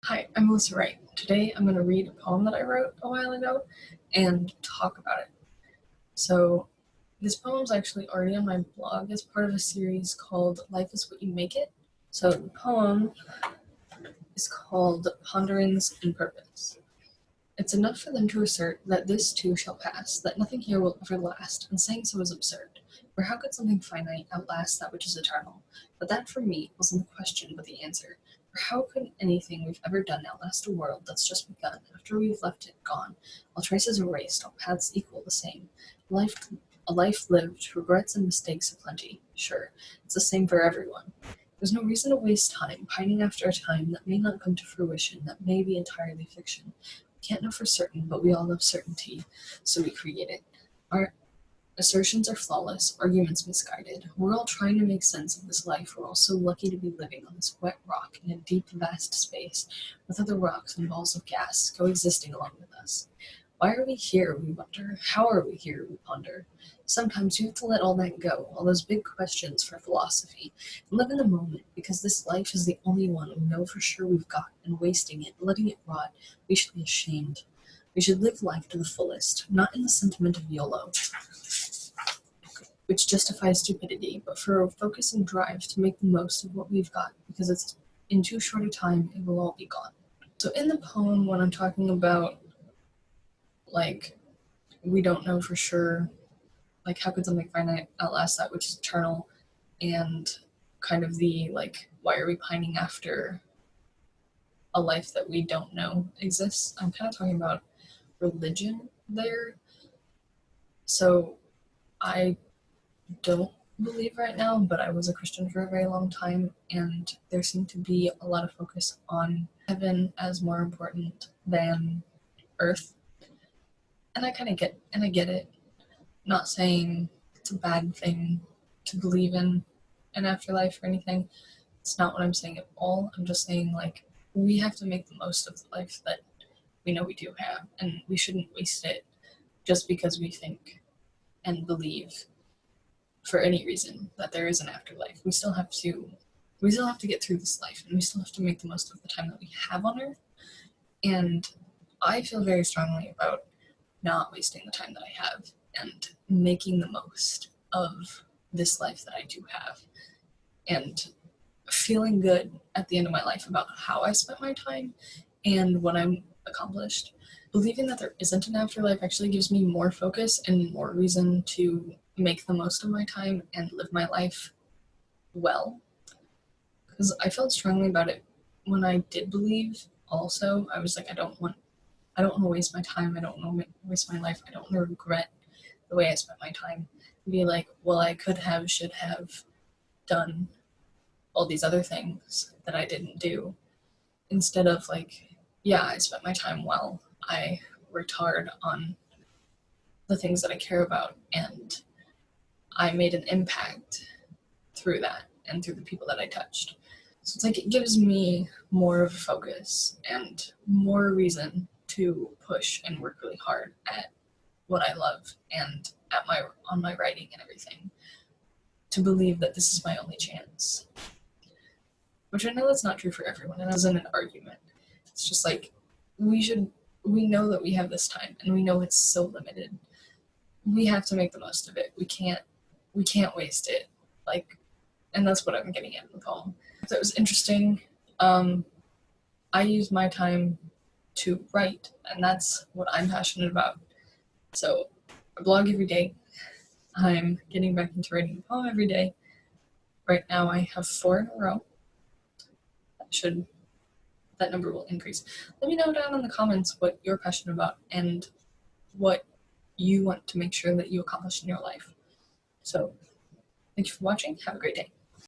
Hi, I'm Melissa Wright. Today I'm going to read a poem that I wrote a while ago and talk about it. So, this poem's actually already on my blog as part of a series called Life is What You Make It. So, the poem is called Ponderings and Purpose. It's enough for them to assert that this too shall pass, that nothing here will ever last, and saying so is absurd. For how could something finite outlast that which is eternal? But that for me wasn't the question, but the answer. For how could anything we've ever done outlast a world that's just begun, after we've left it gone, all traces erased, all paths equal the same? A life lived, regrets and mistakes aplenty. Sure, it's the same for everyone. There's no reason to waste time pining after a time that may not come to fruition, that may be entirely fiction. Can't know for certain, but we all know certainty, so we create it. Our assertions are flawless, arguments misguided. We're all trying to make sense of this life. We're all so lucky to be living on this wet rock in a deep, vast space, with other rocks and balls of gas coexisting along with us. Why are we here, we wonder? How are we here, we ponder? Sometimes you have to let all that go, all those big questions for philosophy, and live in the moment, because this life is the only one we know for sure we've got, and wasting it, letting it rot, we should be ashamed. We should live life to the fullest, not in the sentiment of YOLO, which justifies stupidity, but for a focus and drive to make the most of what we've got, because it's in too short a time it will all be gone. So in the poem, when I'm talking about, like, we don't know for sure, like, how could something finite outlast that which is eternal, and kind of the, like, why are we pining after a life that we don't know exists? I'm kind of talking about religion there. So I don't believe right now, but I was a Christian for a very long time, and there seemed to be a lot of focus on heaven as more important than earth. And I get it. Not saying it's a bad thing to believe in an afterlife or anything. It's not what I'm saying at all. I'm just saying, like, we have to make the most of the life that we know we do have, and we shouldn't waste it just because we think and believe for any reason that there is an afterlife. We still have to get through this life, and we still have to make the most of the time that we have on earth. And I feel very strongly about not wasting the time that I have and making the most of this life that I do have, and feeling good at the end of my life about how I spent my time and what I'm accomplished. Believing that there isn't an afterlife actually gives me more focus and more reason to make the most of my time and live my life well. Because I felt strongly about it when I did believe. Also, I was like, I don't want to waste my time. I don't want to waste my life. I don't want to regret the way I spent my time. Be like, well, I could have, should have done all these other things that I didn't do. Instead of like, yeah, I spent my time well. I worked hard on the things that I care about, and I made an impact through that and through the people that I touched. So it's like it gives me more of a focus and more reason to push and work really hard at what I love and on my writing and everything, to believe that this is my only chance. Which I know that's not true for everyone, and that isn't an argument. It's just like we know that we have this time, and we know it's so limited. We have to make the most of it. We can't waste it. Like, and that's what I'm getting at in the poem. That was interesting. I use my time to write, and that's what I'm passionate about. So I blog every day. I'm getting back into writing a poem every day. Right now I have 4 in a row. That number will increase. Let me know down in the comments what you're passionate about and what you want to make sure that you accomplish in your life. So thank you for watching. Have a great day.